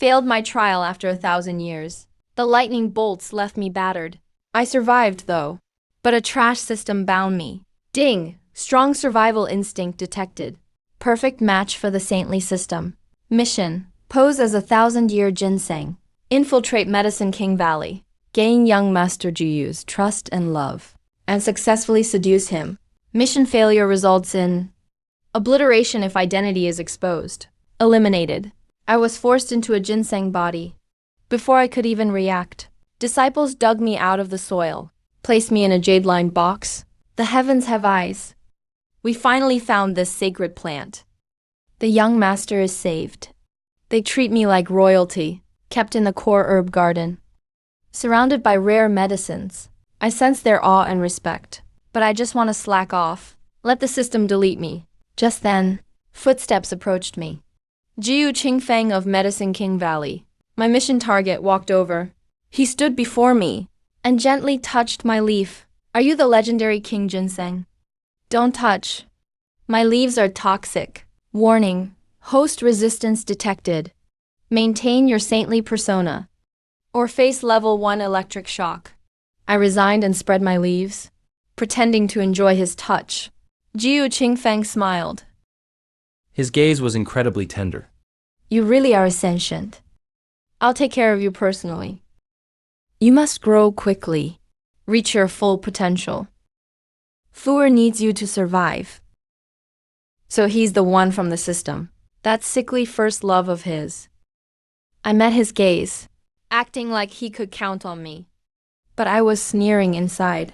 failed my trial after 1,000 years. The lightning bolts left me battered. I survived, though. But a trash system bound me. Ding! Strong survival instinct detected. Perfect match for the saintly system. Mission: pose as a 1,000-year Ginseng. Infiltrate Medicine King Valley. Gain young Master Jiyu's trust and love. And successfully seduce him. Mission failure results in obliteration if identity is exposed. Eliminated. I was forced into a ginseng body. Before I could even react, disciples dug me out of the soil, placed me in a jade-lined box. The heavens have eyes. We finally found this sacred plant. The young master is saved. They treat me like royalty, kept in the core herb garden. Surrounded by rare medicines, I sense their awe and respect. But I just want to slack off. Let the system delete me. Just then, footsteps approached me. Jiu Qingfeng of Medicine King Valley. My mission target walked over. He stood before me and gently touched my leaf. Are you the legendary King Ginseng? Don't touch. My leaves are toxic. Warning: host resistance detected. Maintain your saintly persona, or face level 1 electric shock. I resigned and spread my leaves, pretending to enjoy his touch. Jiu Qingfeng smiled. His gaze was incredibly tender. You really are sentient. I'll take care of you personally. You must grow quickly. Reach your full potential. Fuer needs you to survive. So he's the one from the system. That sickly first love of his. I met his gaze, acting like he could count on me. But I was sneering inside.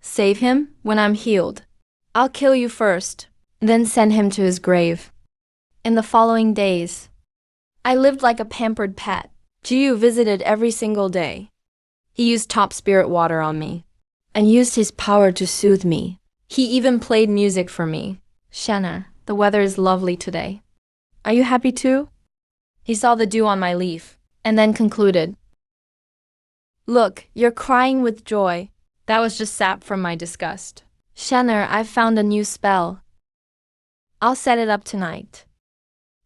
Save him when I'm healed. I'll kill you first, then send him to his grave. In the following days, I lived like a pampered pet. Jiu visited every single day. He used top spirit water on me, and used his power to soothe me. He even played music for me. Shanna, the weather is lovely today. Are you happy too? He saw the dew on my leaf, and then concluded. Look, you're crying with joy. That was just sap from my disgust. Shanna, I've found a new spell. I'll set it up tonight.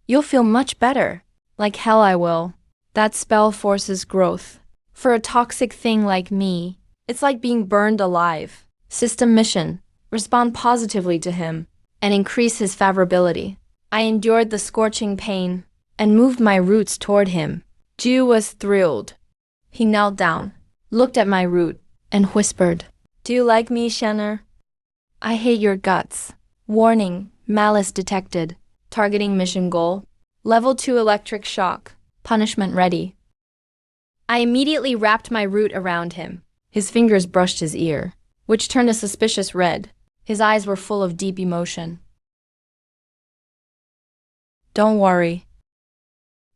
You'll feel much better. Like hell I will. That spell forces growth. For a toxic thing like me, it's like being burned alive. System mission: respond positively to him and increase his favorability. I endured the scorching pain and moved my roots toward him. Jiu was thrilled. He knelt down, looked at my root, and whispered, Do you like me, Shanna? I hate your guts. Warning: malice detected. Targeting mission goal. Level 2 electric shock. Punishment ready. I immediately wrapped my root around him. His fingers brushed his ear, which turned a suspicious red. His eyes were full of deep emotion. Don't worry.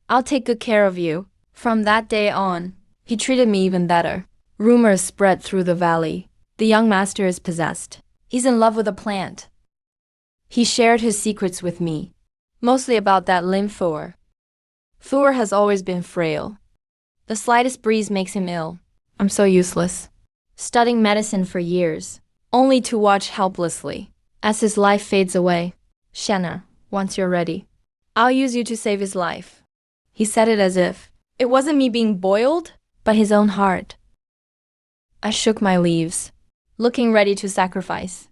I'll take good care of you. From that day on, he treated me even better. Rumors spread through the valley. The young master is possessed. He's in love with a plant. He shared his secrets with me, mostly about that Fuer. Fuer has always been frail. The slightest breeze makes him ill. I'm so useless. Studying medicine for years, only to watch helplessly as his life fades away. Shanna, once you're ready, I'll use you to save his life. He said it as if it wasn't me being boiled, but his own heart. I shook my leaves, looking ready to sacrifice.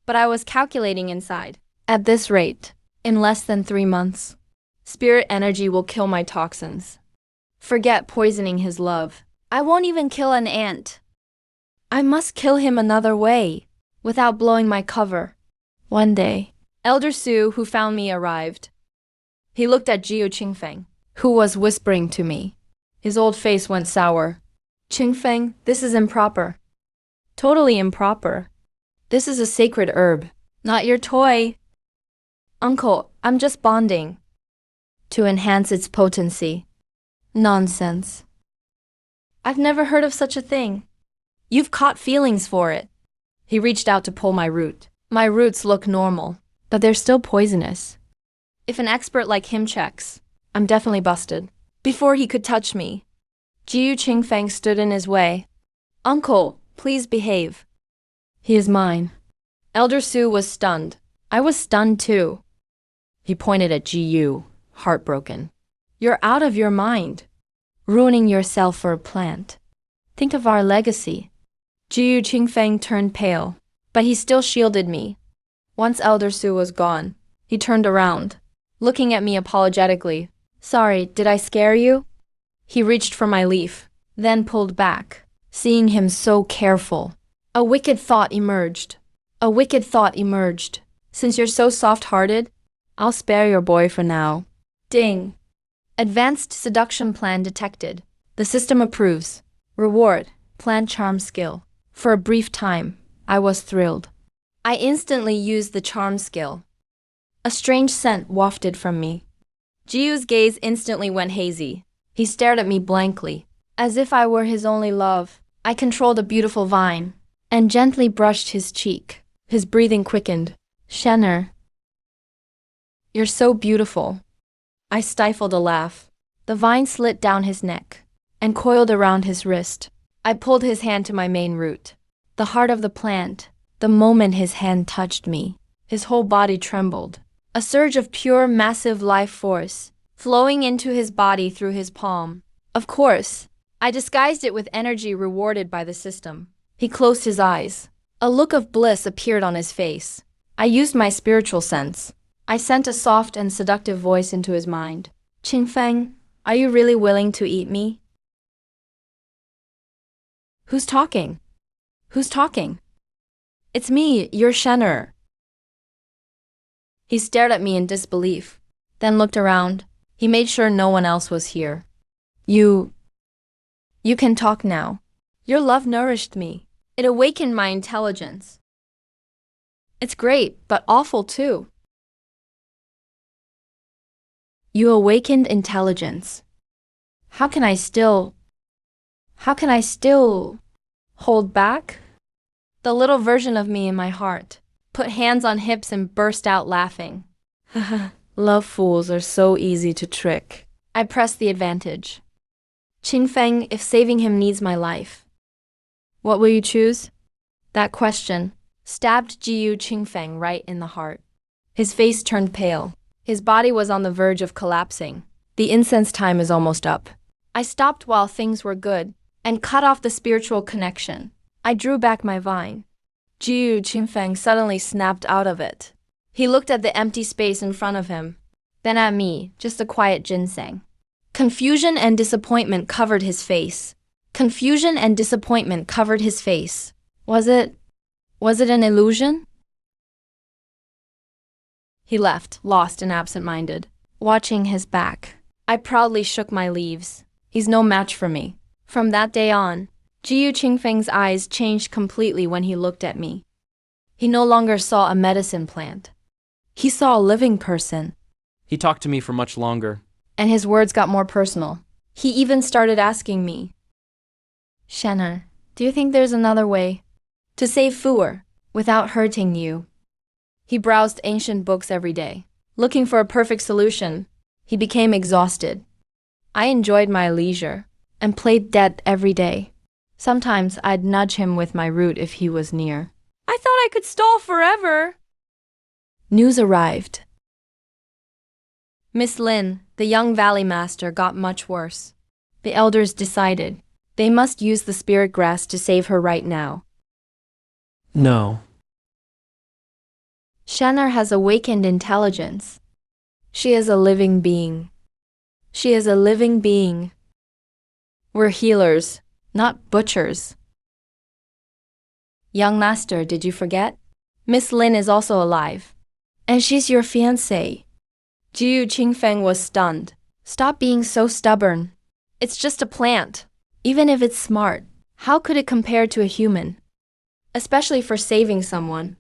But I was calculating inside. At this rate, in less than 3 months, spirit energy will kill my toxins. Forget poisoning his love. I won't even kill an ant. I must kill him another way, without blowing my cover. One day, Elder Su, who found me, arrived. He looked at Jiu Qingfeng, who was whispering to me. His old face went sour. Qingfeng, this is improper. Totally improper. This is a sacred herb, not your toy. Uncle, I'm just bonding to enhance its potency. Nonsense. I've never heard of such a thing. You've caught feelings for it. He reached out to pull my root. My roots look normal, but they're still poisonous. If an expert like him checks, I'm definitely busted. Before he could touch me, Jiu Qingfeng stood in his way. Uncle, please behave. He is mine. Elder Su was stunned. I was stunned too. He pointed at Jiu, heartbroken. You're out of your mind. Ruining yourself for a plant. Think of our legacy. Jiu Qingfeng turned pale, but he still shielded me. Once Elder Su was gone, he turned around, looking at me apologetically. Sorry, did I scare you? He reached for my leaf, then pulled back, seeing him so careful. A wicked thought emerged. A wicked thought emerged. Since you're so soft-hearted, I'll spare your boy for now. Ding. Advanced seduction plan detected. The system approves. Reward, plant charm skill. For a brief time, I was thrilled. I instantly used the charm skill. A strange scent wafted from me. Jiu's gaze instantly went hazy. He stared at me blankly, as if I were his only love. I controlled a beautiful vine, and gently brushed his cheek. His breathing quickened. Shenner, you're so beautiful. I stifled a laugh. The vine slit down his neck and coiled around his wrist. I pulled his hand to my main root, the heart of the plant. The moment his hand touched me, his whole body trembled. A surge of pure, massive life force flowing into his body through his palm. Of course, I disguised it with energy rewarded by the system. He closed his eyes. A look of bliss appeared on his face. I used my spiritual sense. I sent a soft and seductive voice into his mind. Qingfeng, are you really willing to eat me? Who's talking? Who's talking? It's me, your Shenner. He stared at me in disbelief, then looked around. He made sure no one else was here. You can talk now. Your love nourished me. It awakened my intelligence. It's great, but awful too. You awakened intelligence. How can I still hold back? The little version of me in my heart put hands on hips and burst out laughing. Love fools are so easy to trick. I pressed the advantage. Qingfeng, if saving him needs my life, what will you choose? That question stabbed Jiu Qingfeng right in the heart. His face turned pale. His body was on the verge of collapsing. The incense time is almost up. I stopped while things were good and cut off the spiritual connection. I drew back my vine. Jiu Qingfeng suddenly snapped out of it. He looked at the empty space in front of him, then at me, just a quiet ginseng. Confusion and disappointment covered his face. Confusion and disappointment covered his face. Was it an illusion? He left, lost and absent-minded, watching his back. I proudly shook my leaves. He's no match for me. From that day on, Jiu Qingfeng's eyes changed completely when he looked at me. He no longer saw a medicine plant. He saw a living person. He talked to me for much longer. And his words got more personal. He even started asking me, Shenner, do you think there's another way to save Fuer without hurting you? He browsed ancient books every day, looking for a perfect solution. He became exhausted. I enjoyed my leisure and played dead every day. Sometimes I'd nudge him with my root if he was near. I thought I could stall forever. News arrived. Miss Lin, the young valley master, got much worse. The elders decided they must use the spirit grass to save her right now. No. Shenner has awakened intelligence. She is a living being. She is a living being. We're healers, not butchers. Young master, did you forget? Miss Lin is also alive. And she's your fiancée. Jiu Qingfeng was stunned. Stop being so stubborn. It's just a plant. Even if it's smart, how could it compare to a human? Especially for saving someone.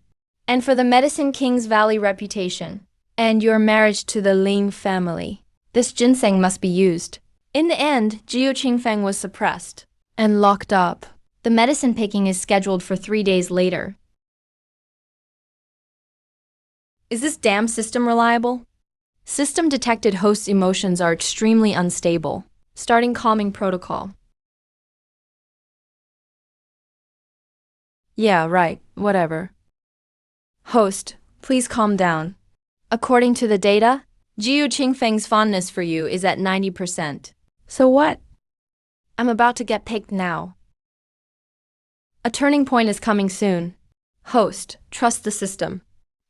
And for the Medicine King's Valley reputation. And your marriage to the Ling family. This ginseng must be used. In the end, Jiu Qingfeng was suppressed and locked up. The medicine picking is scheduled for 3 days later. Is this damn system reliable? System detected host's emotions are extremely unstable. Starting calming protocol. Yeah, right, whatever. Host, please calm down. According to the data, Jiu Qingfeng's fondness for you is at 90%. So what? I'm about to get picked now. A turning point is coming soon. Host, trust the system.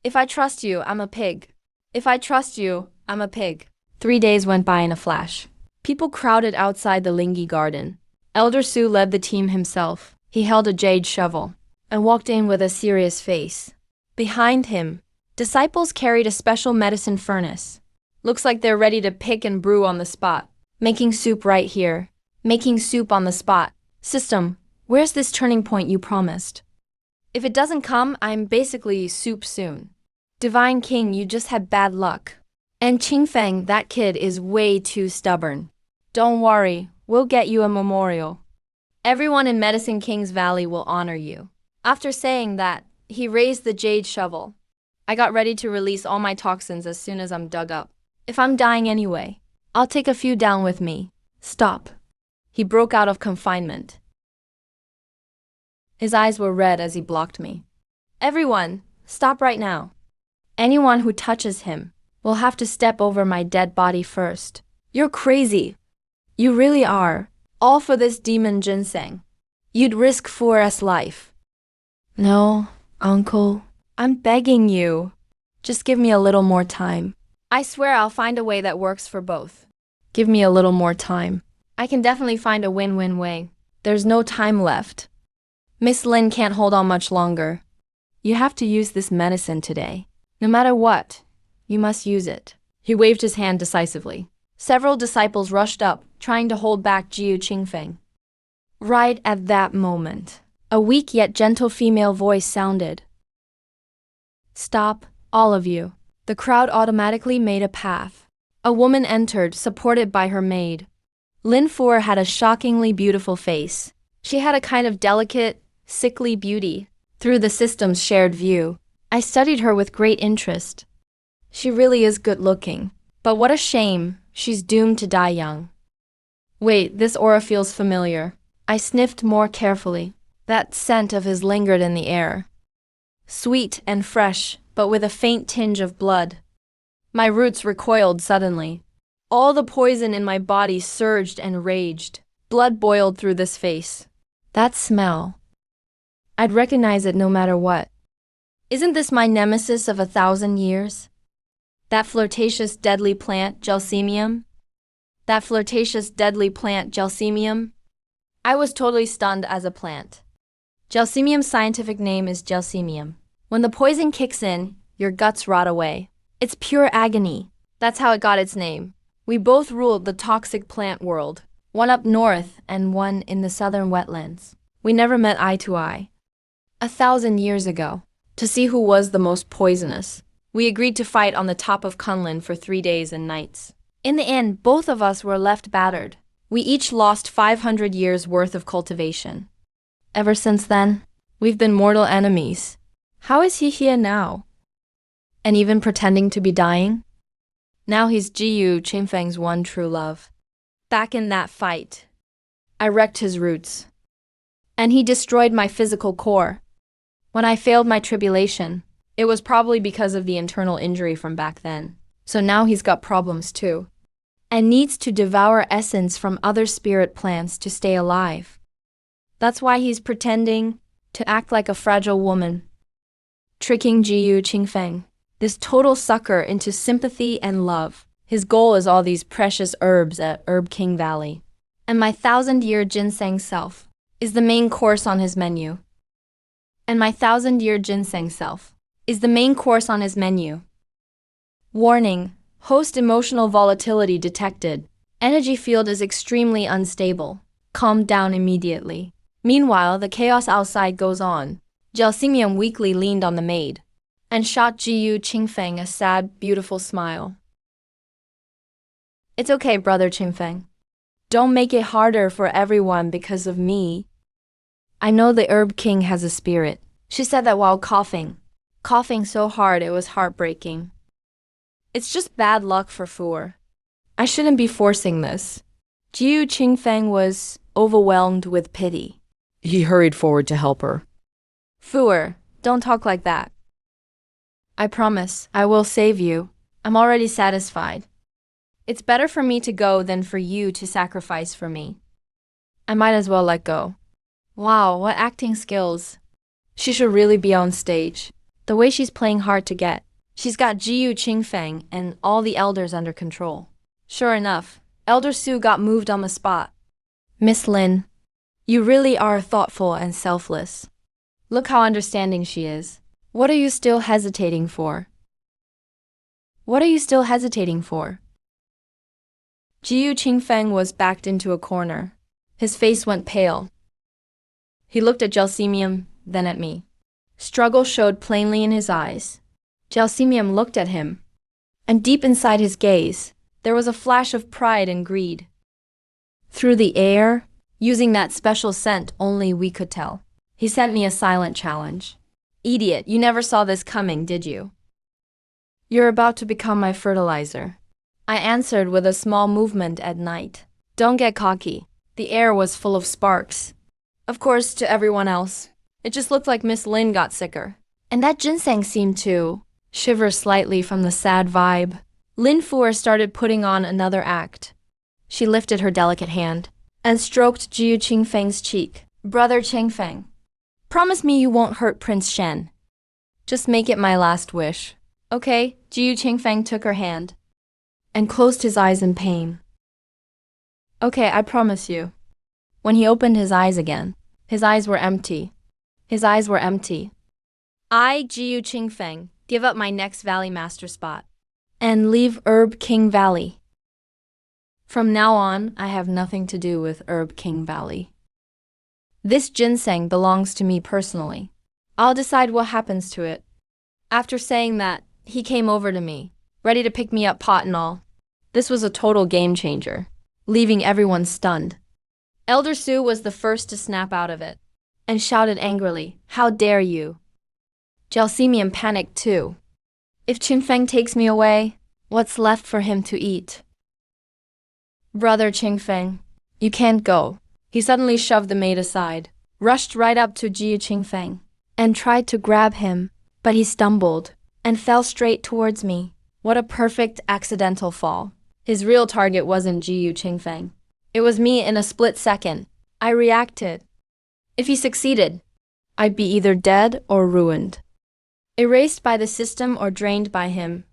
If I trust you, I'm a pig. If I trust you, I'm a pig. 3 days went by in a flash. People crowded outside the Lingi garden. Elder Su led the team himself. He held a jade shovel and walked in with a serious face. Behind him, disciples carried a special medicine furnace. Looks like they're ready to pick and brew on the spot. Making soup right here. Making soup on the spot. System, where's this turning point you promised? If it doesn't come, I'm basically soup soon. Divine King, you just had bad luck. And Qingfeng, that kid is way too stubborn. Don't worry, we'll get you a memorial. Everyone in Medicine King's Valley will honor you. After saying that, he raised the jade shovel. I got ready to release all my toxins as soon as I'm dug up. If I'm dying anyway, I'll take a few down with me. Stop. He broke out of confinement. His eyes were red as he blocked me. Everyone, stop right now. Anyone who touches him will have to step over my dead body first. You're crazy. You really are. All for this demon Ginseng. You'd risk Fu's life. No, uncle. I'm begging you. Just give me a little more time. I swear I'll find a way that works for both. Give me a little more time. I can definitely find a win-win way. There's no time left. Miss Lin can't hold on much longer. You have to use this medicine today. No matter what, you must use it. He waved his hand decisively. Several disciples rushed up, trying to hold back Jiu Qingfeng. Right at that moment, a weak yet gentle female voice sounded. Stop, all of you. The crowd automatically made a path. A woman entered, supported by her maid. Lin Fu had a shockingly beautiful face. She had a kind of delicate, sickly beauty. Through the system's shared view, I studied her with great interest. She really is good-looking. But what a shame, she's doomed to die young. Wait, this aura feels familiar. I sniffed more carefully. That scent of his lingered in the air. Sweet and fresh, but with a faint tinge of blood. My roots recoiled suddenly. All the poison in my body surged and raged. Blood boiled through this face. That smell. I'd recognize it no matter what. Isn't this my nemesis of 1,000 years? That flirtatious deadly plant, Gelsemium? That flirtatious deadly plant, Gelsemium? I was totally stunned as a plant. Gelsemium's scientific name is Gelsemium. When the poison kicks in, your guts rot away. It's pure agony. That's how it got its name. We both ruled the toxic plant world, one up north and one in the southern wetlands. We never met eye to eye. 1,000 years ago, to see who was the most poisonous, we agreed to fight on the top of Kunlun for 3 days and nights. In the end, both of us were left battered. We each lost 500 years' worth of cultivation. Ever since then, we've been mortal enemies. How is he here now? And even pretending to be dying? Now he's Jiu Qingfeng's one true love. Back in that fight, I wrecked his roots. And he destroyed my physical core. When I failed my tribulation, it was probably because of the internal injury from back then. So now he's got problems too. And needs to devour essence from other spirit plants to stay alive. That's why he's pretending to act like a fragile woman. Tricking Jiu Qingfeng, this total sucker, into sympathy and love. His goal is all these precious herbs at Herb King Valley. And my 1,000-year ginseng self is the main course on his menu. And my 1,000-year ginseng self is the main course on his menu. Warning, host emotional volatility detected. Energy field is extremely unstable. Calm down immediately. Meanwhile, the chaos outside goes on. Gelsemium weakly leaned on the maid and shot Jiu Qingfeng a sad, beautiful smile. It's okay, brother Qingfeng. Don't make it harder for everyone because of me. I know the Herb King has a spirit. She said that while coughing so hard it was heartbreaking. It's just bad luck for Fu. I shouldn't be forcing this. Jiu Qingfeng was overwhelmed with pity. He hurried forward to help her. Fu, don't talk like that. I promise, I will save you. I'm already satisfied. It's better for me to go than for you to sacrifice for me. I might as well let go. Wow, what acting skills. She should really be on stage. The way she's playing hard to get. She's got Jiyu Qingfeng and all the elders under control. Sure enough, Elder Su got moved on the spot. Miss Lin, you really are thoughtful and selfless. Look how understanding she is. What are you still hesitating for? What are you still hesitating for? Jiyu Qingfeng was backed into a corner. His face went pale. He looked at Gelsemium, then at me. Struggle showed plainly in his eyes. Gelsemium looked at him, and deep inside his gaze, there was a flash of pride and greed. Through the air, using that special scent only we could tell, he sent me a silent challenge. Idiot, you never saw this coming, did you? You're about to become my fertilizer. I answered with a small movement at night. Don't get cocky. The air was full of sparks. Of course, to everyone else, it just looked like Miss Lin got sicker. And that ginseng seemed to shiver slightly from the sad vibe. Lin Fuer started putting on another act. She lifted her delicate hand and stroked Jiu Qingfeng's cheek. Brother Qingfeng, promise me you won't hurt Prince Shen. Just make it my last wish. Okay, Jiu Qingfeng took her hand and closed his eyes in pain. Okay, I promise you. When he opened his eyes again, his eyes were empty. His eyes were empty. I, Jiu Qingfeng, give up my next Valley Master spot and leave Herb King Valley. From now on, I have nothing to do with Herb King Valley. This ginseng belongs to me personally. I'll decide what happens to it. After saying that, he came over to me, ready to pick me up pot and all. This was a total game changer, leaving everyone stunned. Elder Su was the first to snap out of it and shouted angrily, "How dare you!" Gelsemium panicked too. If Qingfeng takes me away, what's left for him to eat? Brother Qingfeng, you can't go. He suddenly shoved the maid aside, rushed right up to Jiu Qingfeng, and tried to grab him, but he stumbled and fell straight towards me. What a perfect accidental fall. His real target wasn't Jiu Qingfeng. It was me in a split second. I reacted. If he succeeded, I'd be either dead or ruined. Erased by the system or drained by him.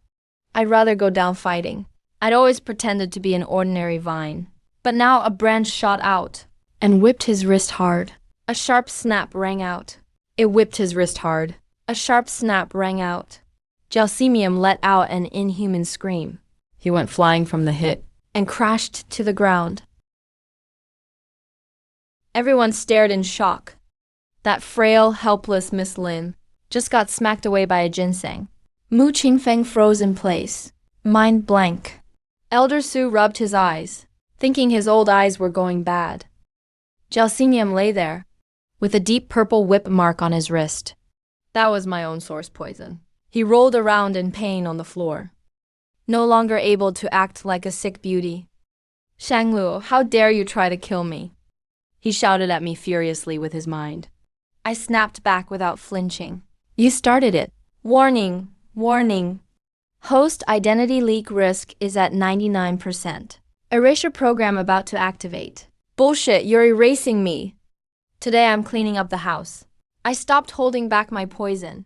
I'd rather go down fighting. I'd always pretended to be an ordinary vine. But now a branch shot out and whipped his wrist hard. A sharp snap rang out. It whipped his wrist hard. A sharp snap rang out. Gelsemium let out an inhuman scream. He went flying from the hit and crashed to the ground. Everyone stared in shock. That frail, helpless Miss Lin just got smacked away by a ginseng. Mu Qingfeng froze in place, mind blank. Elder Su rubbed his eyes, thinking his old eyes were going bad. Gelsemium lay there, with a deep purple whip mark on his wrist. That was my own source poison. He rolled around in pain on the floor, no longer able to act like a sick beauty. Shanglu, how dare you try to kill me? He shouted at me furiously with his mind. I snapped back without flinching. You started it. Warning, warning. Host identity leak risk is at 99%. Erasure program about to activate. Bullshit, you're erasing me. Today I'm cleaning up the house. I stopped holding back my poison.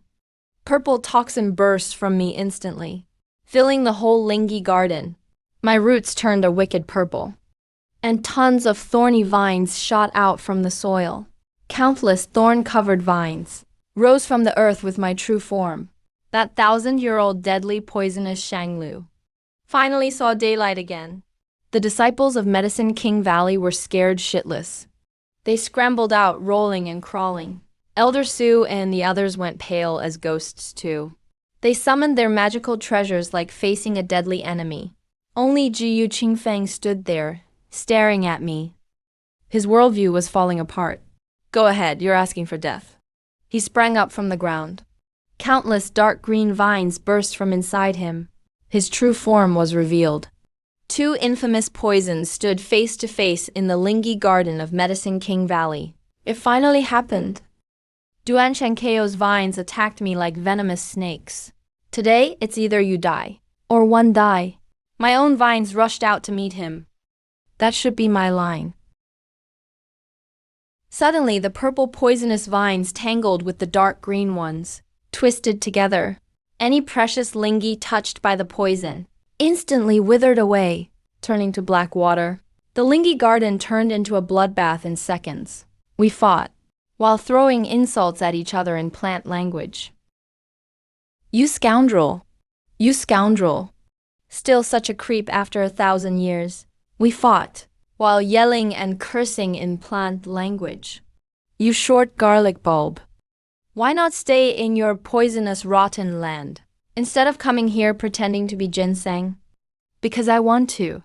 Purple toxin burst from me instantly, filling the whole Lingi garden. My roots turned a wicked purple, and tons of thorny vines shot out from the soil. Countless thorn-covered vines rose from the earth with my true form. That 1,000-year-old deadly poisonous Shanglu finally saw daylight again. The disciples of Medicine King Valley were scared shitless. They scrambled out, rolling and crawling. Elder Su and the others went pale as ghosts too. They summoned their magical treasures like facing a deadly enemy. Only Jiu Qingfeng stood there, staring at me. His worldview was falling apart. Go ahead, you're asking for death. He sprang up from the ground. Countless dark green vines burst from inside him. His true form was revealed. Two infamous poisons stood face to face in the Lingi garden of Medicine King Valley. It finally happened. Duan Shenkeo's vines attacked me like venomous snakes. Today, it's either you die, or one die. My own vines rushed out to meet him. That should be my line. Suddenly, the purple poisonous vines tangled with the dark green ones, twisted together. Any precious lingi touched by the poison instantly withered away, turning to black water. The lingi garden turned into a bloodbath in seconds. We fought, while throwing insults at each other in plant language. You scoundrel! You scoundrel! Still such a creep after 1,000 years. We fought, while yelling and cursing in plant language. You short garlic bulb! Why not stay in your poisonous rotten land, instead of coming here pretending to be ginseng? Because I want to.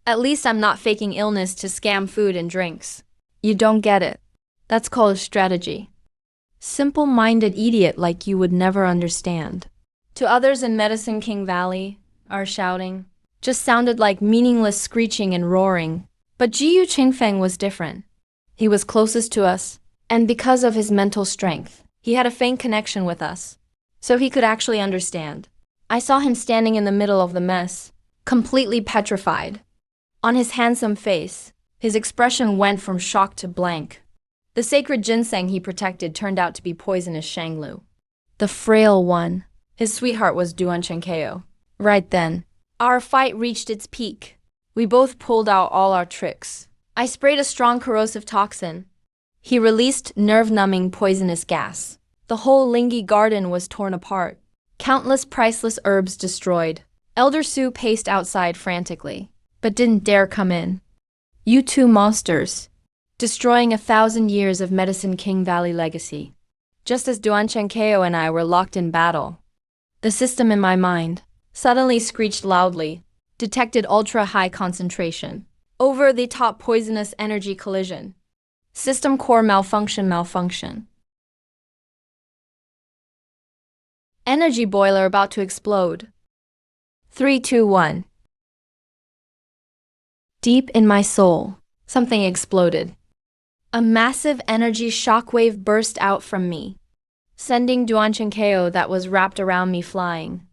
At least I'm not faking illness to scam food and drinks. You don't get it. That's called strategy. Simple-minded idiot like you would never understand. To others in Medicine King Valley, our shouting just sounded like meaningless screeching and roaring. But Jiyu Qingfeng was different. He was closest to us, and because of his mental strength, he had a faint connection with us, so he could actually understand. I saw him standing in the middle of the mess, completely petrified. On his handsome face, his expression went from shock to blank. The sacred ginseng he protected turned out to be poisonous Shanglu. The frail one, his sweetheart was Duan Chenkeo. Right then, our fight reached its peak. We both pulled out all our tricks. I sprayed a strong corrosive toxin. He released nerve-numbing poisonous gas. The whole lingi garden was torn apart. Countless priceless herbs destroyed. Elder Su paced outside frantically, but didn't dare come in. You two monsters, destroying 1,000 years of Medicine King Valley legacy. Just as Duan Chenkeo and I were locked in battle, the system in my mind suddenly screeched loudly, detected ultra-high concentration. Over-the-top poisonous energy collision. System core malfunction. Energy boiler about to explode. 3, 2, 1. Deep in my soul, something exploded. A massive energy shockwave burst out from me, sending Duan Chenkeo that was wrapped around me flying.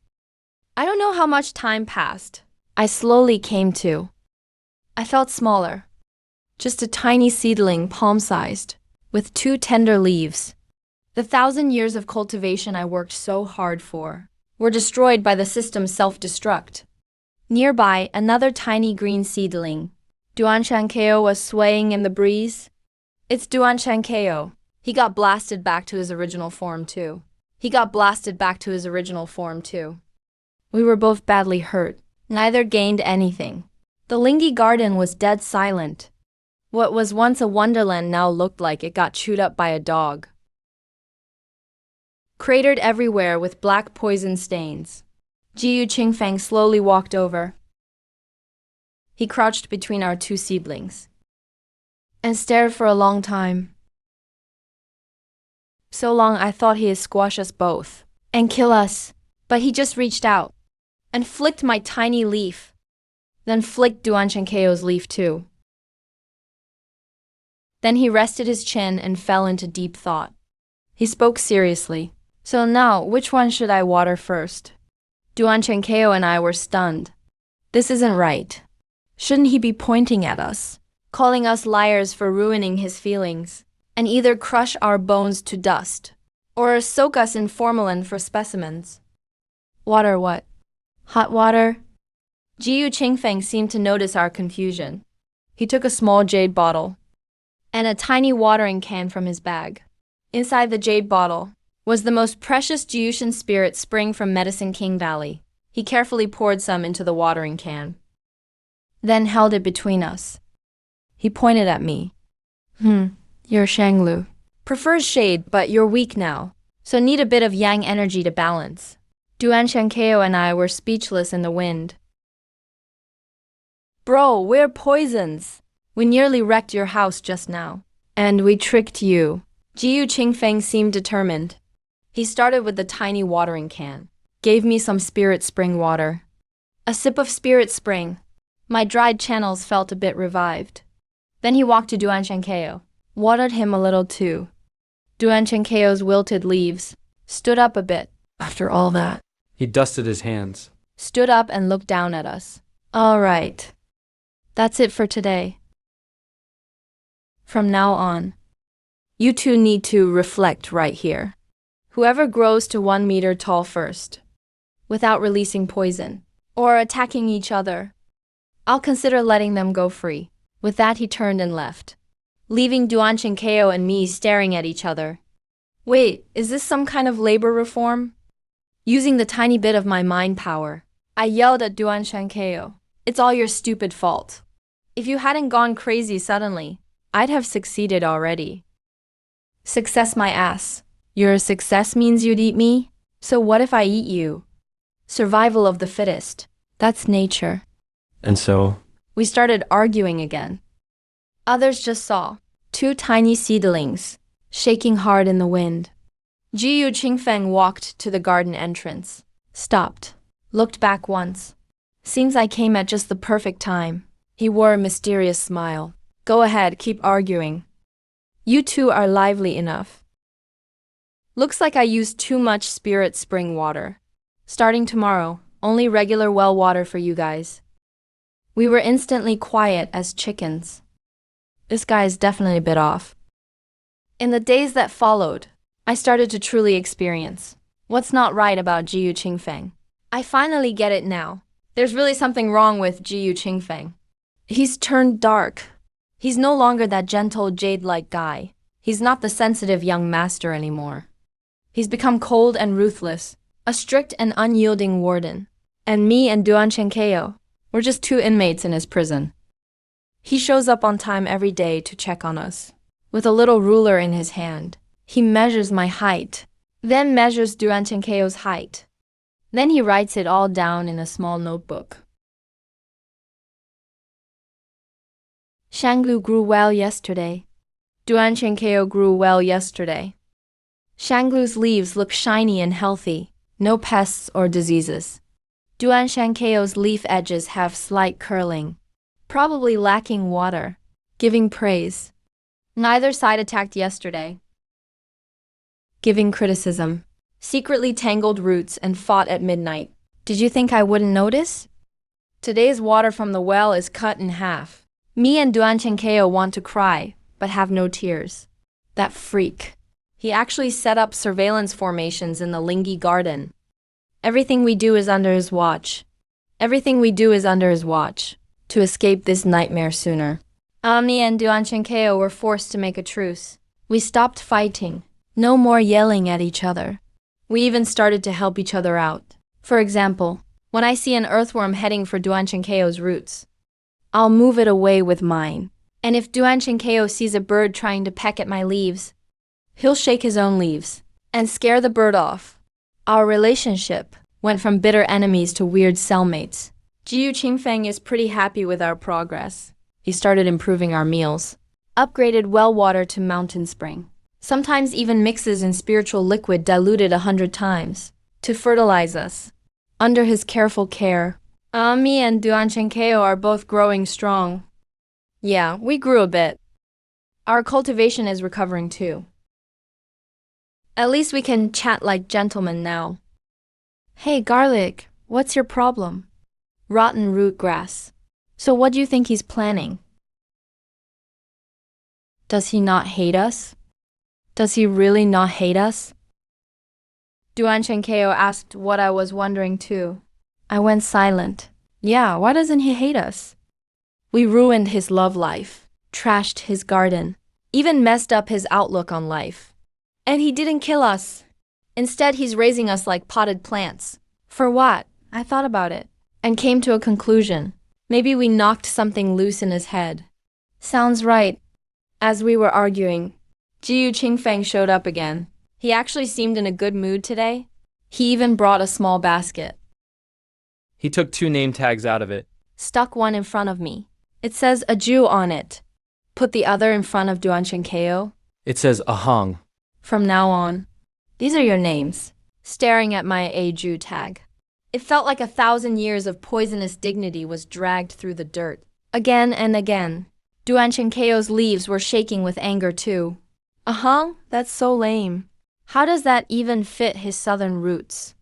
I don't know how much time passed. I slowly came to. I felt smaller. Just a tiny seedling palm-sized, with 2 tender leaves. The 1,000 years of cultivation I worked so hard for were destroyed by the system's self-destruct. Nearby, another tiny green seedling. Duan Chenkeo was swaying in the breeze. It's Duan Chenkeo. He got blasted back to his original form too. We were both badly hurt. Neither gained anything. The lingi garden was dead silent. What was once a wonderland now looked like it got chewed up by a dog. Cratered everywhere with black poison stains. Jiyu Qingfeng slowly walked over. He crouched between our 2 seedlings and stared for a long time. So long I thought he'd squash us both and kill us, but he just reached out and flicked my tiny leaf, then flicked Duan Chenkeo's leaf too. Then he rested his chin and fell into deep thought. He spoke seriously. So now, which one should I water first? Duan Chenkeo and I were stunned. This isn't right. Shouldn't he be pointing at us, calling us liars for ruining his feelings, and either crush our bones to dust, or soak us in formalin for specimens? Water what? Hot water? Jiyu Qingfeng seemed to notice our confusion. He took a small jade bottle and a tiny watering can from his bag. Inside the jade bottle was the most precious Jiushan spirit spring from Medicine King Valley. He carefully poured some into the watering can, then held it between us. He pointed at me. You're Shanglu. Prefers shade, but you're weak now, so need a bit of yang energy to balance. Duan Chenkeo and I were speechless in the wind. Bro, we're poisons. We nearly wrecked your house just now. And we tricked you. Jiyu Qingfeng seemed determined. He started with the tiny watering can, gave me some spirit spring water. A sip of spirit spring. My dried channels felt a bit revived. Then he walked to Duan Chenkeo, watered him a little too. Duan Chenkeo's wilted leaves stood up a bit after all that. He dusted his hands. stood up and looked down at us. All right. That's it for today. From now on, you two need to reflect right here. Whoever grows to 1 meter tall first, without releasing poison, or attacking each other, I'll consider letting them go free. With that, he turned and left, leaving Duanchen Ko and me staring at each other. Wait, is this some kind of labor reform? Using the tiny bit of my mind power, I yelled at Duanchen Ko. It's all your stupid fault. If you hadn't gone crazy suddenly, I'd have succeeded already. Success my ass. Your success means you'd eat me? So what if I eat you? Survival of the fittest. That's nature. And so, We started arguing again. Others just saw 2 tiny seedlings, shaking hard in the wind. Jiyu Qingfeng walked to the garden entrance, stopped, looked back once. Seems I came at just the perfect time. He wore a mysterious smile. Go ahead, keep arguing. You two are lively enough. Looks like I used too much spirit spring water. Starting tomorrow, only regular well water for you guys. We were instantly quiet as chickens. This guy is definitely a bit off. In the days that followed, I started to truly experience what's not right about Jiyu Qingfeng. I finally get it now. There's really something wrong with Jiyu Qingfeng. He's turned dark. He's no longer that gentle jade-like guy. He's not the sensitive young master anymore. He's become cold and ruthless, a strict and unyielding warden. And me and Duanchen Ko, we're just 2 inmates in his prison. He shows up on time every day to check on us. With a little ruler in his hand, he measures my height, then measures Duanchen Ko's height. Then he writes it all down in a small notebook. Shanglu grew well yesterday. Duanchen Ko grew well yesterday. Shanglu's leaves look shiny and healthy, no pests or diseases. Duanchen Ko's leaf edges have slight curling, probably lacking water, giving praise. Neither side attacked yesterday. Giving criticism. Secretly tangled roots and fought at midnight. Did you think I wouldn't notice? Today's water from the well is cut in half. Me and Duanchen Ko want to cry, but have no tears. That freak. He actually set up surveillance formations in the Lingyi garden. Everything we do is under his watch. Everything we do is under his watch, to escape this nightmare sooner. Me and Duanchen Ko were forced to make a truce. We stopped fighting. No more yelling at each other. We even started to help each other out. For example, when I see an earthworm heading for Duanchen Ko's roots, I'll move it away with mine. And if Duanchen Ko sees a bird trying to peck at my leaves, he'll shake his own leaves and scare the bird off. Our relationship went from bitter enemies to weird cellmates. Jiyu Qingfeng is pretty happy with our progress. He started improving our meals, upgraded well water to mountain spring, sometimes even mixes in spiritual liquid diluted 100 times, to fertilize us. Under his careful care, me and Duanchen Ko are both growing strong. Yeah, we grew a bit. Our cultivation is recovering too. At least we can chat like gentlemen now. Hey, garlic, what's your problem? Rotten root grass. So what do you think he's planning? Does he not hate us? Does he really not hate us? Duanchen Ko asked what I was wondering too. I went silent. Yeah, why doesn't he hate us? We ruined his love life, trashed his garden, even messed up his outlook on life. And he didn't kill us. Instead, he's raising us like potted plants. For what? I thought about it and came to a conclusion. Maybe we knocked something loose in his head. Sounds right. As we were arguing, Jiyu Qingfeng showed up again. He actually seemed in a good mood today. He even brought a small basket. he took 2 name tags out of it. Stuck one in front of me. It says a Jew on it. Put the other in front of Duanchen Ko. It says Ahang. From now on, these are your names. Staring at my A Jew tag. It felt like 1,000 years of poisonous dignity was dragged through the dirt. Again and again. Duanchen Ko's leaves were shaking with anger too. Ahang? That's so lame. How does that even fit his southern roots?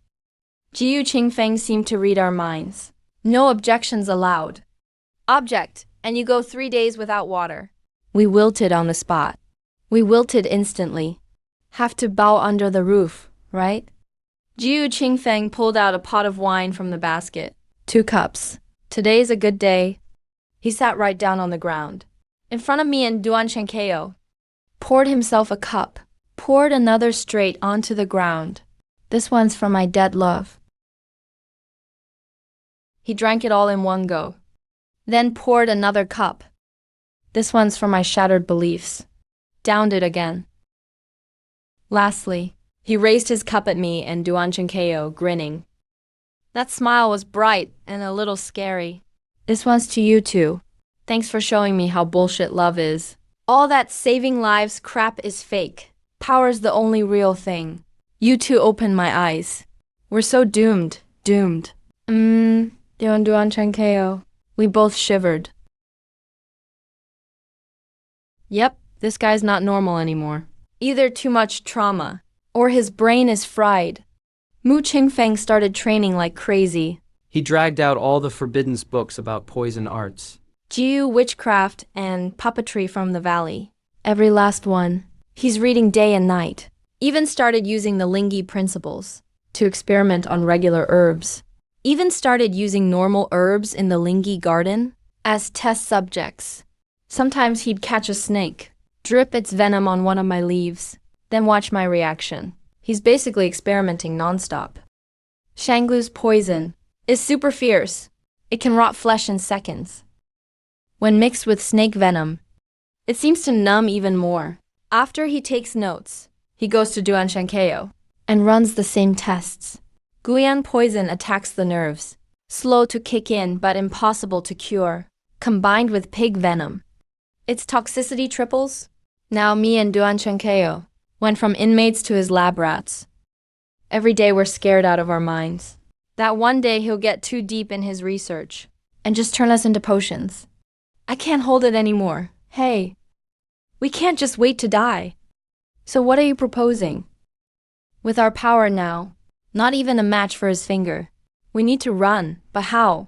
Jiu Qingfeng seemed to read our minds. No objections allowed. Object, and you go 3 days without water. We wilted on the spot. We wilted instantly. Have to bow under the roof, right? Jiu Qingfeng pulled out a pot of wine from the basket. 2 cups. Today's a good day. He sat right down on the ground. In front of me and Duan Shenkeo. Poured himself a cup. Poured another straight onto the ground. This one's for my dead love. He drank it all in one go. Then poured another cup. This one's for my shattered beliefs. Downed it again. Lastly, he raised his cup at me and Duan Shenkeo, grinning. That smile was bright and a little scary. This one's to you too. Thanks for showing me how bullshit love is. All that saving lives crap is fake. Power's the only real thing. You two opened my eyes. We're so doomed. Duan Chenkeo. We both shivered. Yep, this guy's not normal anymore. Either too much trauma, or his brain is fried. Mu Qingfeng started training like crazy. He dragged out all the forbidden books about poison arts. Jiu witchcraft and puppetry from the valley. Every last one. He's reading day and night. Even started using the Lingi principles to experiment on regular herbs. Even started using normal herbs in the Lingi garden as test subjects. Sometimes he'd catch a snake, drip its venom on one of my leaves, then watch my reaction. He's basically experimenting nonstop. Shanglu's poison is super fierce. It can rot flesh in seconds. When mixed with snake venom, it seems to numb even more. After he takes notes, he goes to Duan Shenkeo and runs the same tests. Guian poison attacks the nerves. Slow to kick in but impossible to cure. Combined with pig venom, its toxicity triples. Now me and Duan Shenkeo went from inmates to his lab rats. Every day we're scared out of our minds. That one day he'll get too deep in his research and just turn us into potions. I can't hold it anymore. Hey, we can't just wait to die. So what are you proposing? With our power now, not even a match for his finger. We need to run, but how?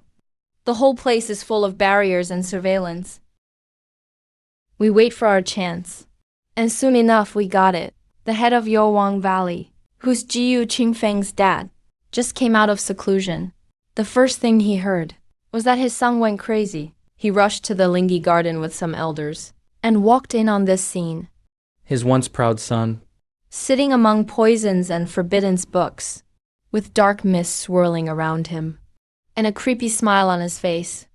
The whole place is full of barriers and surveillance. We wait for our chance. And soon enough we got it. The head of Yowang Valley, who's Jiu Qingfeng's dad, just came out of seclusion. The first thing he heard was that his son went crazy. He rushed to the Lingi garden with some elders and walked in on this scene. His once proud son, sitting among poisons and forbidden books, with dark mist swirling around him, and a creepy smile on his face.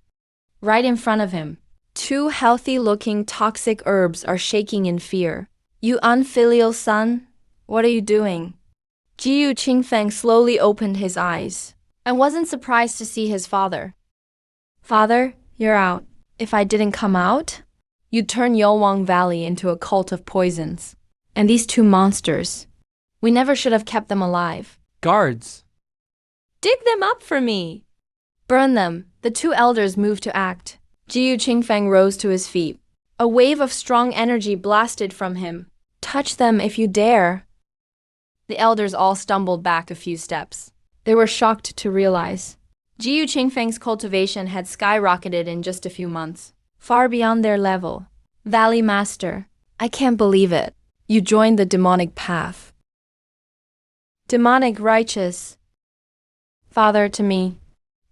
Right in front of him, 2 healthy-looking toxic herbs are shaking in fear. You unfilial son, what are you doing? Jiu Qingfeng slowly opened his eyes and wasn't surprised to see his father. Father, you're out. If I didn't come out, you'd turn Yowang Valley into a cult of poisons. And these 2 monsters, we never should have kept them alive. guards! Dig them up for me! Burn them. The 2 elders moved to act. Jiu Qingfeng rose to his feet. A wave of strong energy blasted from him. Touch them if you dare. The elders all stumbled back a few steps. They were shocked to realize Jiu Qingfeng's cultivation had skyrocketed in just a few months, far beyond their level. Valley Master, I can't believe it. You joined the demonic path. Demonic righteous. Father, to me,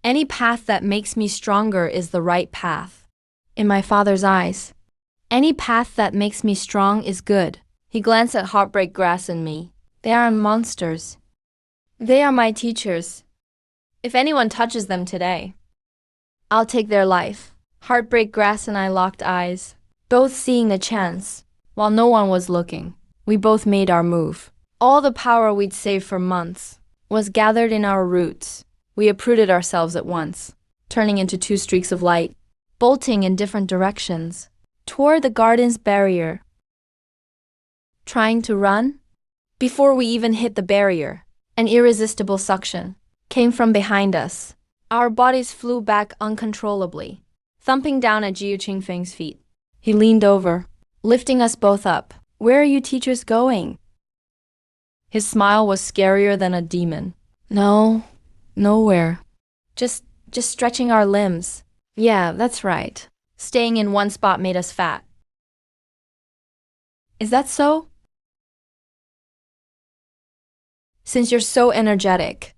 any path that makes me stronger is the right path. In my father's eyes, any path that makes me strong is good. He glanced at Heartbreak Grass and me. They are monsters. They are my teachers. If anyone touches them today, I'll take their life. Heartbreak Grass and I locked eyes, both seeing a chance. While no one was looking, we both made our move. All the power we'd saved for months was gathered in our roots. We uprooted ourselves at once, turning into 2 streaks of light, bolting in different directions, toward the garden's barrier. Trying to run? Before we even hit the barrier, an irresistible suction came from behind us. Our bodies flew back uncontrollably, thumping down at Jiu Qingfeng's feet. He leaned over, lifting us both up. Where are you teachers going? His smile was scarier than a demon. No, Nowhere. Just stretching our limbs. Yeah, that's right. Staying in one spot made us fat. Is that so? Since you're so energetic,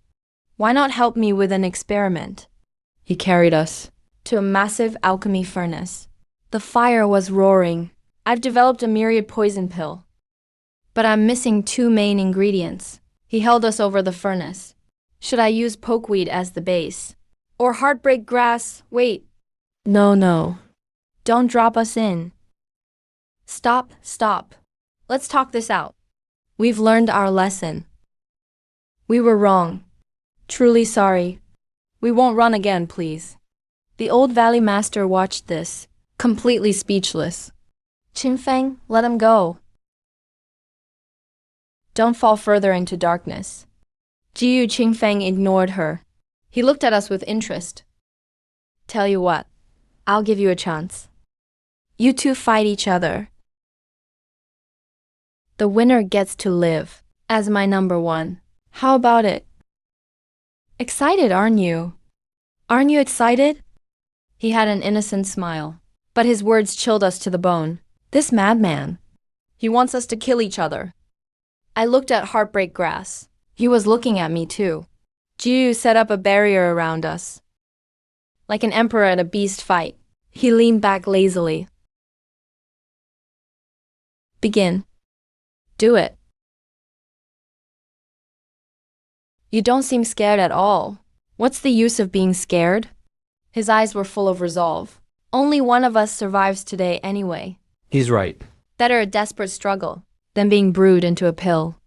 why not help me with an experiment? He carried us. To a massive alchemy furnace. The fire was roaring. I've developed a myriad poison pill. But I'm missing two main ingredients. He held us over the furnace. Should I use pokeweed as the base? Or heartbreak grass? Wait. No. Don't drop us in. Stop. Let's talk this out. We've learned our lesson. We were wrong. Truly sorry. We won't run again, please. The old Valley Master watched this, completely speechless. Qingfeng, let him go. Don't fall further into darkness. Jiyu Qingfeng ignored her. He looked at us with interest. Tell you what, I'll give you a chance. You two fight each other. The winner gets to live as my number one. How about it? Excited, aren't you? Aren't you excited? He had an innocent smile, but his words chilled us to the bone. This madman. He wants us to kill each other. I looked at Heartbreak Grass. He was looking at me too. Jiu set up a barrier around us. Like an emperor at a beast fight, he leaned back lazily. Begin. Do it. You don't seem scared at all. What's the use of being scared? His eyes were full of resolve. Only one of us survives today anyway. He's right. Better a desperate struggle than being brewed into a pill.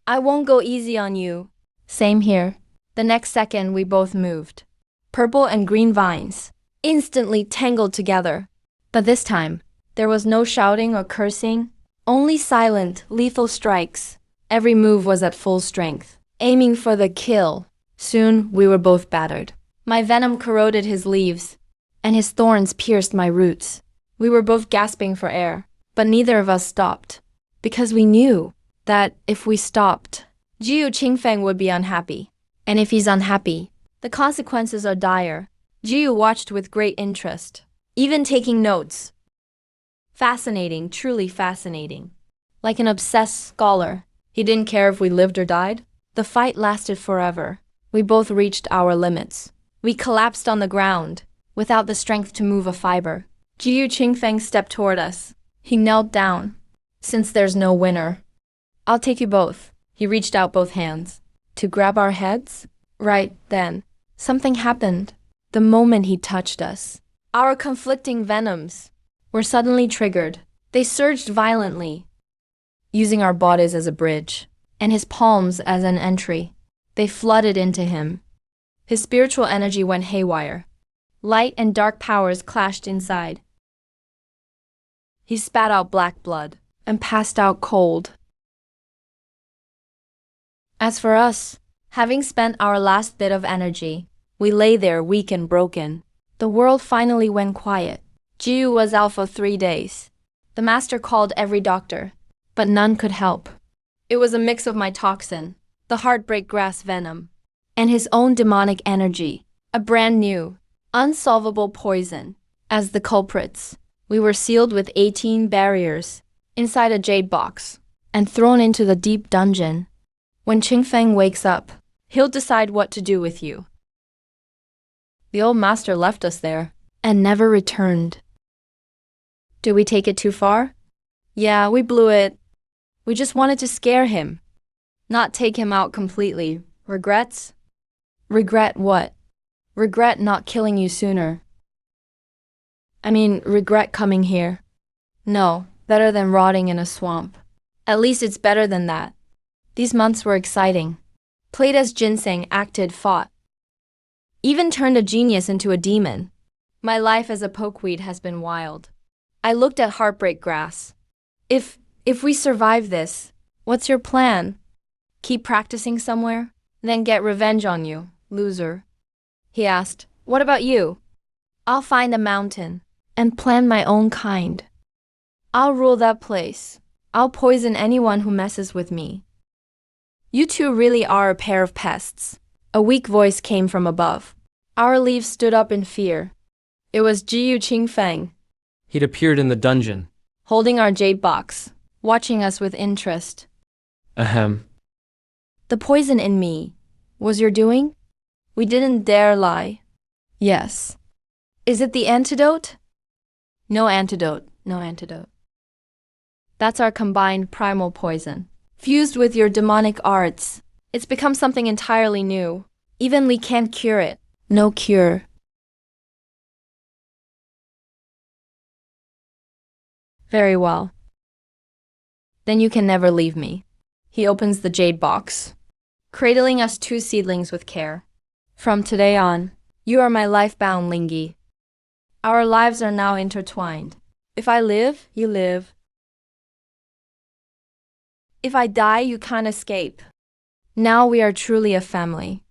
I won't go easy on you. Same here. The next second we both moved. Purple and green vines instantly tangled together. But this time, there was no shouting or cursing, only silent, lethal strikes. Every move was at full strength, aiming for the kill. Soon we were both battered. My venom corroded his leaves, and his thorns pierced my roots. We were both gasping for air, but neither of us stopped, because we knew that if we stopped, Jiu Qingfeng would be unhappy. And if he's unhappy, the consequences are dire. Jiu watched with great interest, even taking notes. Fascinating, truly fascinating. Like an obsessed scholar, he didn't care if we lived or died. The fight lasted forever. We both reached our limits. We collapsed on the ground, without the strength to move a fiber. Jiu Qingfeng stepped toward us. He knelt down. Since there's no winner, I'll take you both. He reached out both hands. To grab our heads? Right then, something happened. The moment he touched us, our conflicting venoms were suddenly triggered. They surged violently, using our bodies as a bridge, and his palms as an entry. They flooded into him. His spiritual energy went haywire. Light and dark powers clashed inside. He spat out black blood and passed out cold. As for us, having spent our last bit of energy, we lay there weak and broken. The world finally went quiet. Jiu was out for 3 days. The master called every doctor, but none could help. It was a mix of my toxin, the heartbreak grass venom, and his own demonic energy, a brand new, unsolvable poison. As the culprits, we were sealed with 18 barriers inside a jade box and thrown into the deep dungeon. When Qingfeng wakes up, he'll decide what to do with you. The old master left us there and never returned. Did we take it too far? Yeah, we blew it. We just wanted to scare him, not take him out completely. Regrets? Regret what? Regret not killing you sooner. Regret coming here. No, better than rotting in a swamp. At least it's better than that. These months were exciting. Played as Ginseng, acted, fought. Even turned a genius into a demon. My life as a pokeweed has been wild. I looked at Heartbreak Grass. If we survive this, what's your plan? Keep practicing somewhere? Then get revenge on you, loser. He asked, what about you? I'll find a mountain and plant my own kind. I'll rule that place. I'll poison anyone who messes with me. You two really are a pair of pests. A weak voice came from above. Our leaves stood up in fear. It was Jiyu Qingfeng, He'd appeared in the dungeon. holding our jade box, watching us with interest. Ahem. The poison in me was your doing? We didn't dare lie. Yes. Is it the antidote? No antidote, no antidote. That's our combined primal poison. Fused with your demonic arts, it's become something entirely new. Even we can't cure it. No cure. Very well. Then you can never leave me. He opens the jade box, cradling us two seedlings with care. From today on, you are my life-bound Lingi. Our lives are now intertwined. If I live, you live. If I die, you can't escape. Now we are truly a family.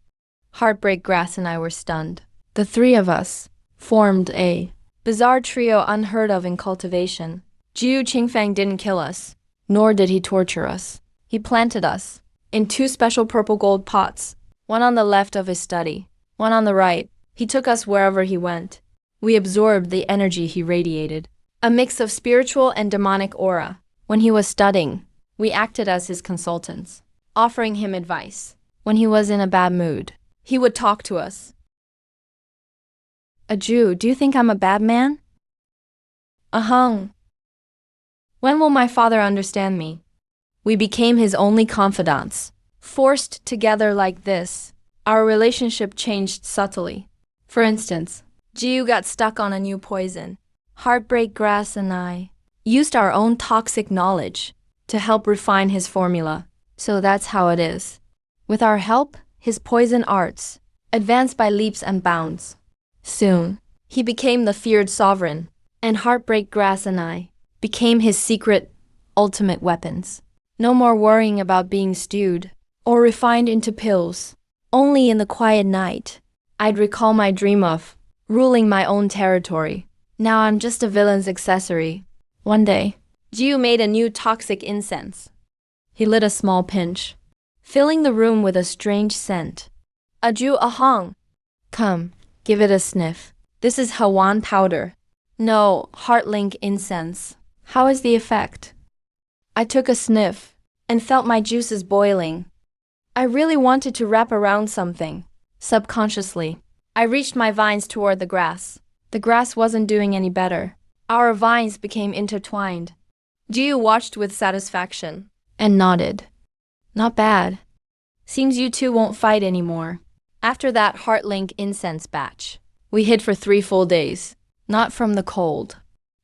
Heartbreak Grass and I were stunned. The three of us formed a bizarre trio unheard of in cultivation. Jiu Qingfang didn't kill us, nor did he torture us. He planted us in two special purple gold pots, one on the left of his study, one on the right. He took us wherever he went. We absorbed the energy he radiated, a mix of spiritual and demonic aura. When he was studying, we acted as his consultants, offering him advice. When he was in a bad mood, he would talk to us. A Jew, do you think I'm a bad man? Ahung. When will my father understand me? We became his only confidants. Forced together like this, our relationship changed subtly. For instance, Jiu got stuck on a new poison. Heartbreak Grass and I used our own toxic knowledge to help refine his formula. So that's how it is. With our help, his poison arts advanced by leaps and bounds. Soon, he became the feared sovereign, and Heartbreak Grass and I became his secret, ultimate weapons. No more worrying about being stewed or refined into pills. Only in the quiet night, I'd recall my dream of ruling my own territory. Now I'm just a villain's accessory. One day, Jiu made a new toxic incense. He lit a small pinch, filling the room with a strange scent. Aju ahong. Come, give it a sniff. This is Hawan powder. No, Heartlink incense. How is the effect? I took a sniff and felt my juices boiling. I really wanted to wrap around something. Subconsciously, I reached my vines toward the grass. The grass wasn't doing any better. Our vines became intertwined. Jiu watched with satisfaction and nodded. Not bad. Seems you two won't fight anymore. After that Heartlink incense batch, we hid for 3 full days. Not from the cold,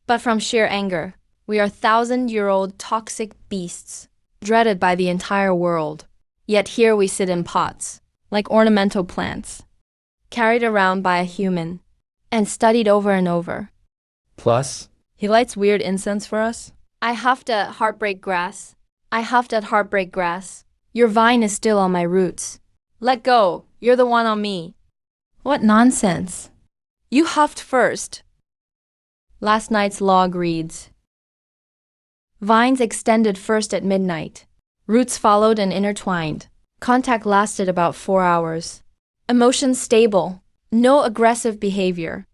but from sheer anger. We are 1,000-year-old toxic beasts, dreaded by the entire world. Yet here we sit in pots, like ornamental plants, carried around by a human, and studied over and over. Plus, He lights weird incense for us. I huffed at Heartbreak Grass. Your vine is still on my roots. Let go. You're the one on me. What nonsense. You huffed first. Last night's log reads, vines extended first at midnight. Roots followed and intertwined. Contact lasted about 4 hours. Emotions stable. No aggressive behavior.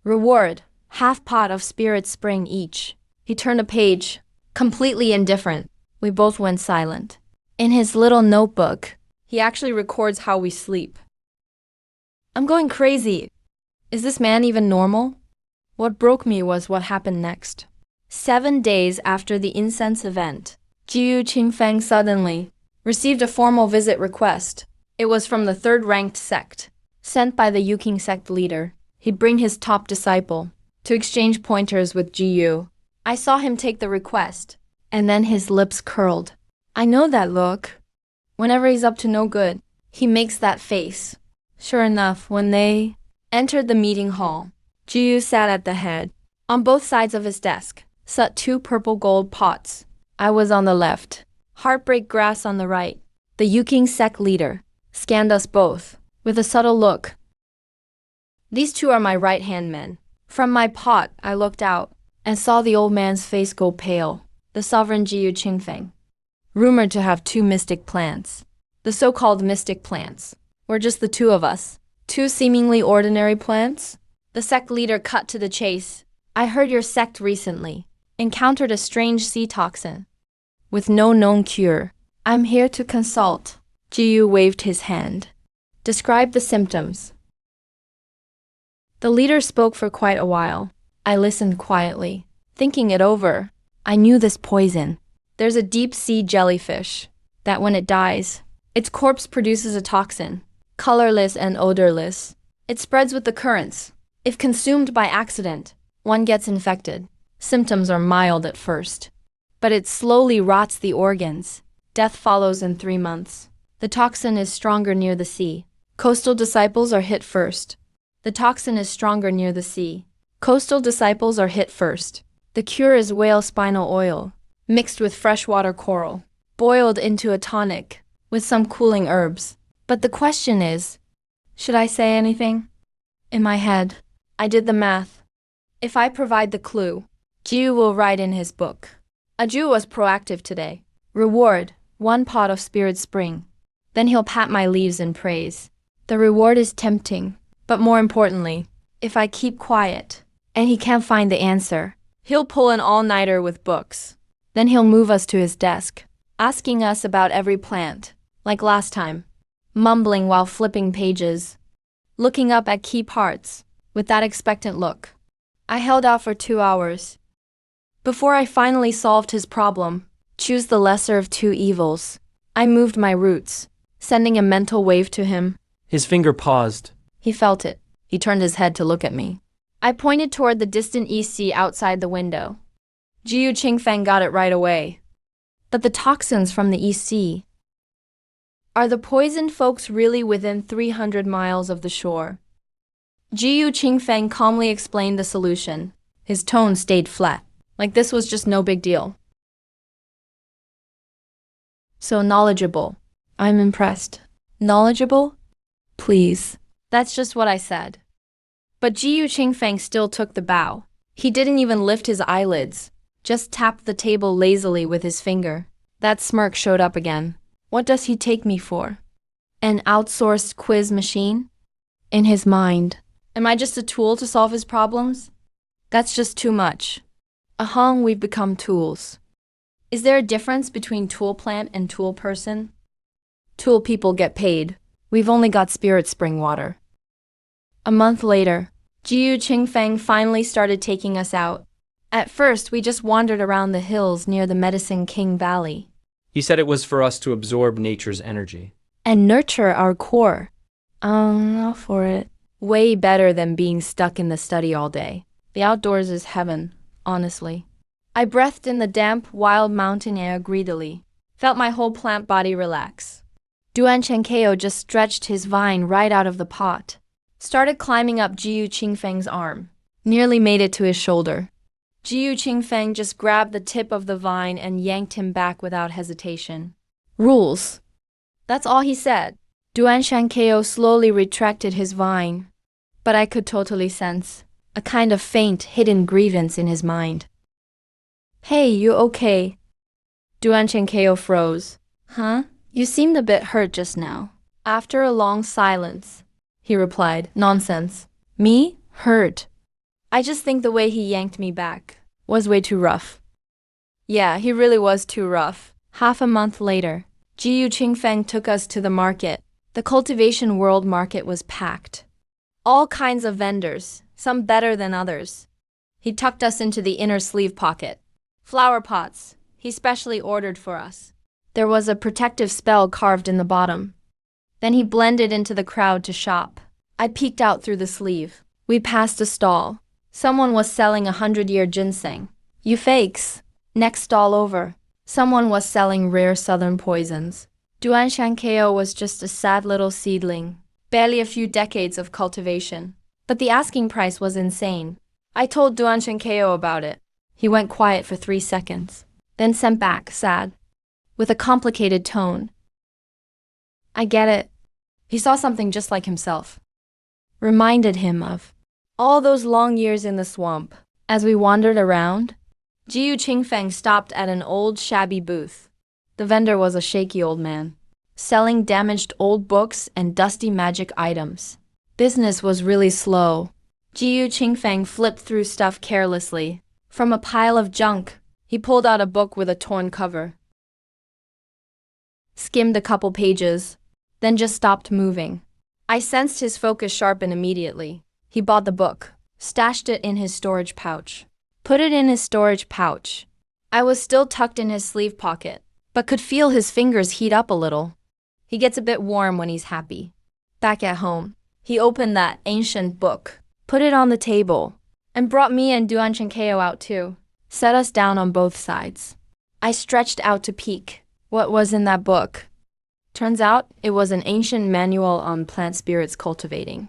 Reward, half pot of spirit spring each. He turned a page, completely indifferent. We both went silent. In his little notebook, he actually records how we sleep. I'm going crazy. Is this man even normal? What broke me was what happened next. 7 days after the incense event, Jiu Qingfeng suddenly received a formal visit request. It was from the 3rd-ranked sect, sent by the Yuking sect leader. He'd bring his top disciple to exchange pointers with Jiu. I saw him take the request, and then his lips curled. I know that look. Whenever he's up to no good, he makes that face. Sure enough, when they entered the meeting hall, Jiu sat at the head. On both sides of his desk sat 2 purple gold pots. I was on the left, Heartbreak Grass on the right. The Yuking sect leader scanned us both with a subtle look. These 2 are my right-hand men. From my pot, I looked out and saw the old man's face go pale, the sovereign Jiu Qingfeng, rumored to have 2 mystic plants. The so-called mystic plants We're just the two of us. Two seemingly ordinary plants? The sect leader cut to the chase. I heard your sect recently encountered a strange sea toxin with no known cure. I'm here to consult. Jiyu waved his hand. Describe the symptoms. The leader spoke for quite a while. I listened quietly, thinking it over. I knew this poison. There's a deep-sea jellyfish that when it dies, its corpse produces a toxin, colorless and odorless. It spreads with the currents. If consumed by accident, one gets infected. Symptoms are mild at first, but it slowly rots the organs. Death follows in 3 months. The toxin is stronger near the sea. Coastal disciples are hit first. The toxin is stronger near the sea. Coastal disciples are hit first. The cure is whale spinal oil, mixed with freshwater coral, boiled into a tonic, with some cooling herbs. But the question is, should I say anything? In my head, I did the math. If I provide the clue, Jiu will write in his book. Aju was proactive today. Reward, 1 pot of spirit spring. Then he'll pat my leaves in praise. The reward is tempting, but more importantly, if I keep quiet, and he can't find the answer, he'll pull an all-nighter with books. Then he'll move us to his desk, asking us about every plant, like last time, mumbling while flipping pages, looking up at key parts, with that expectant look. I held out for 2 hours. Before I finally solved his problem, choose the lesser of 2 evils, I moved my roots, sending a mental wave to him. His finger paused. He felt it. He turned his head to look at me. I pointed toward the distant East Sea outside the window. Jiu Qingfeng got it right away. But the toxins from the East Sea. Are the poisoned folks really within 300 miles of the shore? Jiu Qingfeng calmly explained the solution. His tone stayed flat, like this was just no big deal. So knowledgeable. I'm impressed. Knowledgeable? Please. That's just what I said. But Jiu Qingfeng still took the bow. He didn't even lift his eyelids, just tapped the table lazily with his finger. That smirk showed up again. What does he take me for? An outsourced quiz machine? In his mind, am I just a tool to solve his problems? That's just too much. Ahang, we've become tools. Is there a difference between tool plant and tool person? Tool people get paid. We've only got spirit spring water. A month later, Jiu Qingfeng finally started taking us out. At first, we just wandered around the hills near the Medicine King Valley. He said it was for us to absorb nature's energy. And nurture our core. Not for it. Way better than being stuck in the study all day. The outdoors is heaven, honestly. I breathed in the damp, wild mountain air greedily. Felt my whole plant body relax. Duan Chenkeo just stretched his vine right out of the pot. Started climbing up Jiu Qingfeng's arm. Nearly made it to his shoulder. Jiu Qingfeng just grabbed the tip of the vine and yanked him back without hesitation. Rules. That's all he said. Duan Chenkeo slowly retracted his vine. But I could totally sense a kind of faint, hidden grievance in his mind. Hey, you okay? Duan Chenkeo froze. Huh? You seemed a bit hurt just now. After a long silence, he replied, nonsense. Me? Hurt. I just think the way he yanked me back was way too rough. Yeah, he really was too rough. Half a month later, Jiu Qingfeng took us to the market. The Cultivation World Market was packed. All kinds of vendors, some better than others. He tucked us into the inner sleeve pocket. Flower pots, he specially ordered for us. There was a protective spell carved in the bottom. Then he blended into the crowd to shop. I peeked out through the sleeve. We passed a stall. Someone was selling 100-year ginseng. You fakes. Next stall over. Someone was selling rare southern poisons. Duan Shankeo was just a sad little seedling. Barely a few decades of cultivation. But the asking price was insane. I told Duan Shankeo about it. He went quiet for 3 seconds. Then sent back, sad. With a complicated tone. I get it. He saw something just like himself. Reminded him of all those long years in the swamp. As we wandered around, Jiu Qingfeng stopped at an old, shabby booth. The vendor was a shaky old man. selling damaged old books and dusty magic items. Business was really slow. Jiyu Qingfeng flipped through stuff carelessly. From a pile of junk, he pulled out a book with a torn cover. Skimmed a couple pages, then just stopped moving. I sensed his focus sharpen immediately. He bought the book, stashed it in his storage pouch. Put it in his storage pouch. I was still tucked in his sleeve pocket, but could feel his fingers heat up a little. He gets a bit warm when he's happy. Back at home, he opened that ancient book, put it on the table, and brought me and Duan Chenkeo out too. Set us down on both sides. I stretched out to peek. What was in that book? Turns out it was an ancient manual on plant spirits cultivating.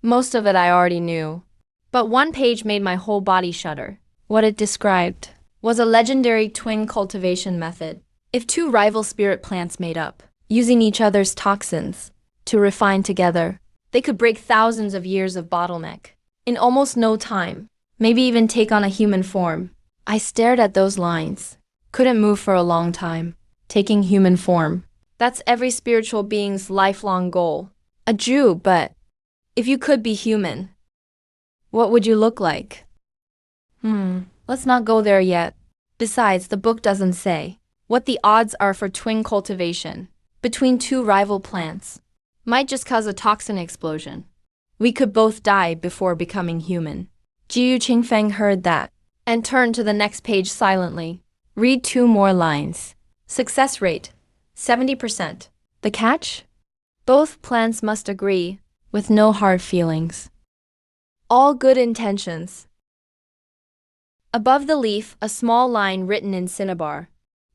Most of it I already knew, but one page made my whole body shudder. What it described was a legendary twin cultivation method. If two rival spirit plants made up, using each other's toxins to refine together, they could break thousands of years of bottleneck in almost no time, maybe even take on a human form. I stared at those lines, couldn't move for a long time. Taking human form. That's every spiritual being's lifelong goal. A Jew, but if you could be human, what would you look like? Let's not go there yet. Besides, the book doesn't say what the odds are for twin cultivation between two rival plants. Might just cause a toxin explosion. We could both die before becoming human. Jiyu Qingfeng heard that and turned to the next page silently. Read 2 more lines. Success rate, 70%. The catch? Both plants must agree, with no hard feelings. All good intentions. Above the leaf, a small line written in cinnabar.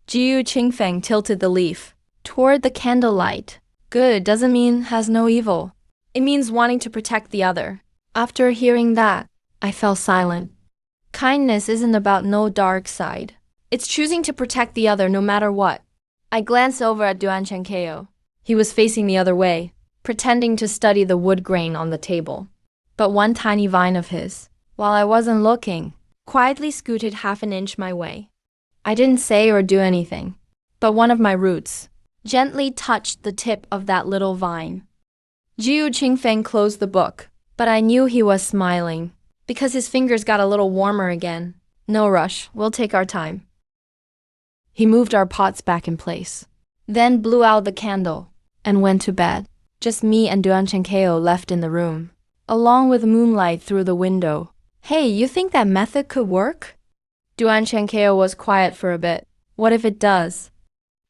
Jiyu Qingfeng tilted the leaf toward the candlelight. Good doesn't mean has no evil. It means wanting to protect the other. After hearing that, I fell silent. Kindness isn't about no dark side. It's choosing to protect the other no matter what. I glanced over at Duan Chenkeo. He was facing the other way, pretending to study the wood grain on the table. But one tiny vine of his, while I wasn't looking, quietly scooted half an inch my way. I didn't say or do anything, but one of my roots gently touched the tip of that little vine. Jiyu Qingfeng closed the book, but I knew he was smiling, because his fingers got a little warmer again. No rush, we'll take our time. He moved our pots back in place, then blew out the candle and went to bed. Just me and Duan Chenkeo left in the room, along with moonlight through the window. Hey, you think that method could work? Duan Chenkeo was quiet for a bit. What if it does?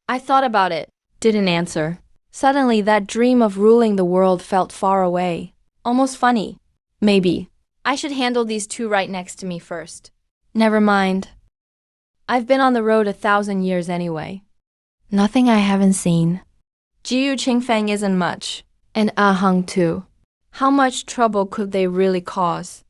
I thought about it, didn't answer. Suddenly, that dream of ruling the world felt far away, almost funny. Maybe I should handle these 2 right next to me first. Never mind. I've been on the road 1,000 years anyway. Nothing I haven't seen. Jiyu Qingfeng isn't much, and Ah Hung too. How much trouble could they really cause?